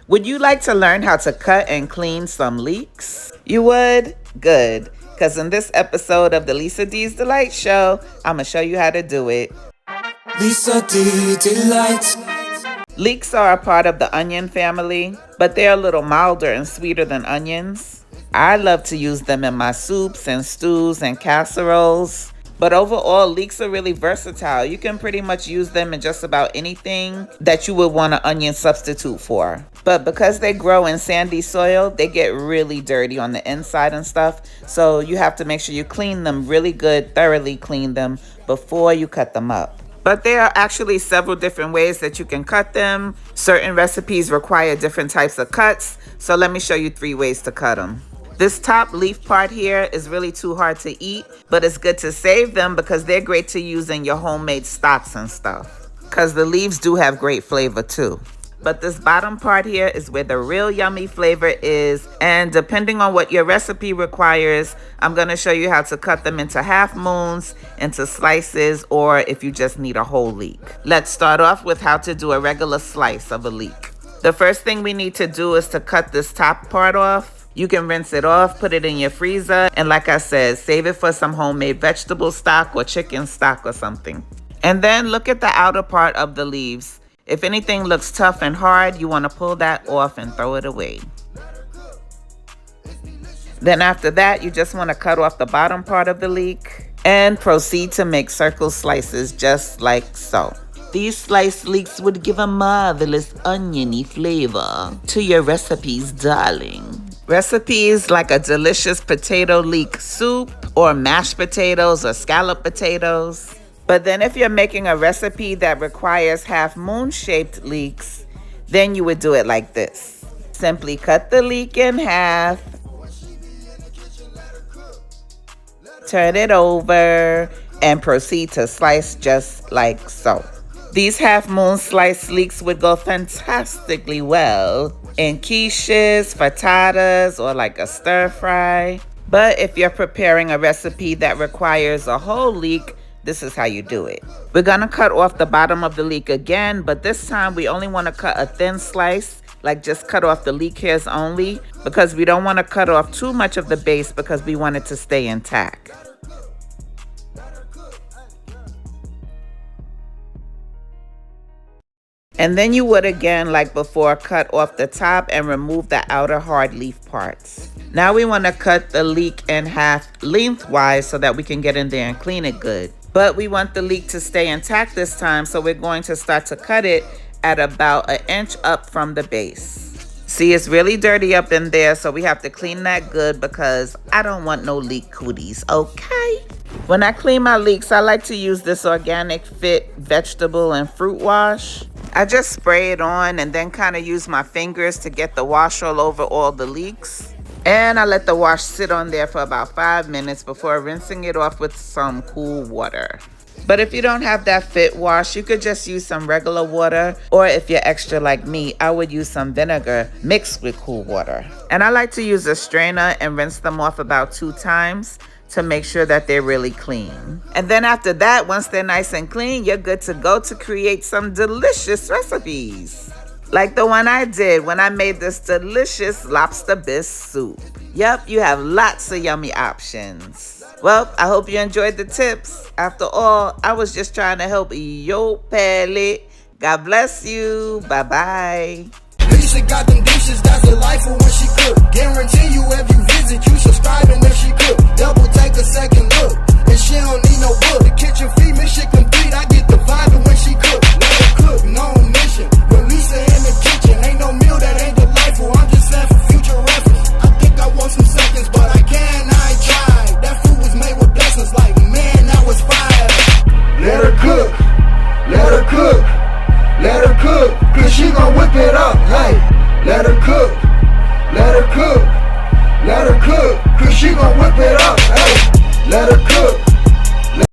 Would you like to learn how to cut and clean some leeks? You would? Good. Because in this episode of the Lisa D's Delight Show, I'm going to show you how to do it. Lisa D Delight. Leeks are a part of the onion family, but they're a little milder and sweeter than onions. I love to use them in my soups and stews and casseroles. But overall, leeks are really versatile. You can pretty much use them in just about anything that you would want an onion substitute for. But because they grow in sandy soil, they get really dirty on the inside and stuff. So you have to make sure you clean them really good, thoroughly clean them before you cut them up. But there are actually several different ways that you can cut them. Certain recipes require different types of cuts. So let me show you 3 ways to cut them. This top leaf part here is really too hard to eat, but it's good to save them because they're great to use in your homemade stocks and stuff. Because the leaves do have great flavor too. But this bottom part here is where the real yummy flavor is. And depending on what your recipe requires, I'm going to show you how to cut them into half moons, into slices, or if you just need a whole leek. Let's start off with how to do a regular slice of a leek. The first thing we need to do is to cut this top part off. You can rinse it off, put it in your freezer, and like I said, save it for some homemade vegetable stock or chicken stock or something. And then look at the outer part of the leaves. If anything looks tough and hard, you want to pull that off and throw it away. Then after that, you just want to cut off the bottom part of the leek and proceed to make circle slices just like so. These sliced leeks would give a marvelous oniony flavor to your recipes, darling. Recipes like a delicious potato leek soup or mashed potatoes or scalloped potatoes. But then if you're making a recipe that requires half moon shaped leeks, then you would do it like this. Simply cut the leek in half, turn it over, and proceed to slice just like so. These half moon sliced leeks would go fantastically well in quiches, frittatas, or like a stir fry. But if you're preparing a recipe that requires a whole leek, this is how you do it. We're gonna cut off the bottom of the leek again, but this time we only wanna cut a thin slice, like just cut off the leek hairs only, because we don't wanna cut off too much of the base because we want it to stay intact. And then you would again, like before, cut off the top and remove the outer hard leaf parts. Now we want to cut the leek in half lengthwise so that we can get in there and clean it good. But we want the leek to stay intact this time, so we're going to start to cut it at about 1 inch up from the base. See, it's really dirty up in there, so we have to clean that good because I don't want no leek cooties, okay? When I clean my leeks, I like to use this Organic Fit vegetable and fruit wash. I just spray it on and then kind of use my fingers to get the wash all over all the leeks. And I let the wash sit on there for about 5 minutes before rinsing it off with some cool water. But if you don't have that fit wash, you could just use some regular water. Or if you're extra like me, I would use some vinegar mixed with cool water. And I like to use a strainer and rinse them off about 2 times to make sure that they're really clean. And then after that, once they're nice and clean, you're good to go to create some delicious recipes. Like the one I did when I made this delicious lobster bisque soup. Yep, you have lots of yummy options. Well, I hope you enjoyed the tips. After all, I was just trying to help yo Palate. God bless you. Bye-bye. Lisa got them dishes, that's the life of when she cook. Guarantee you every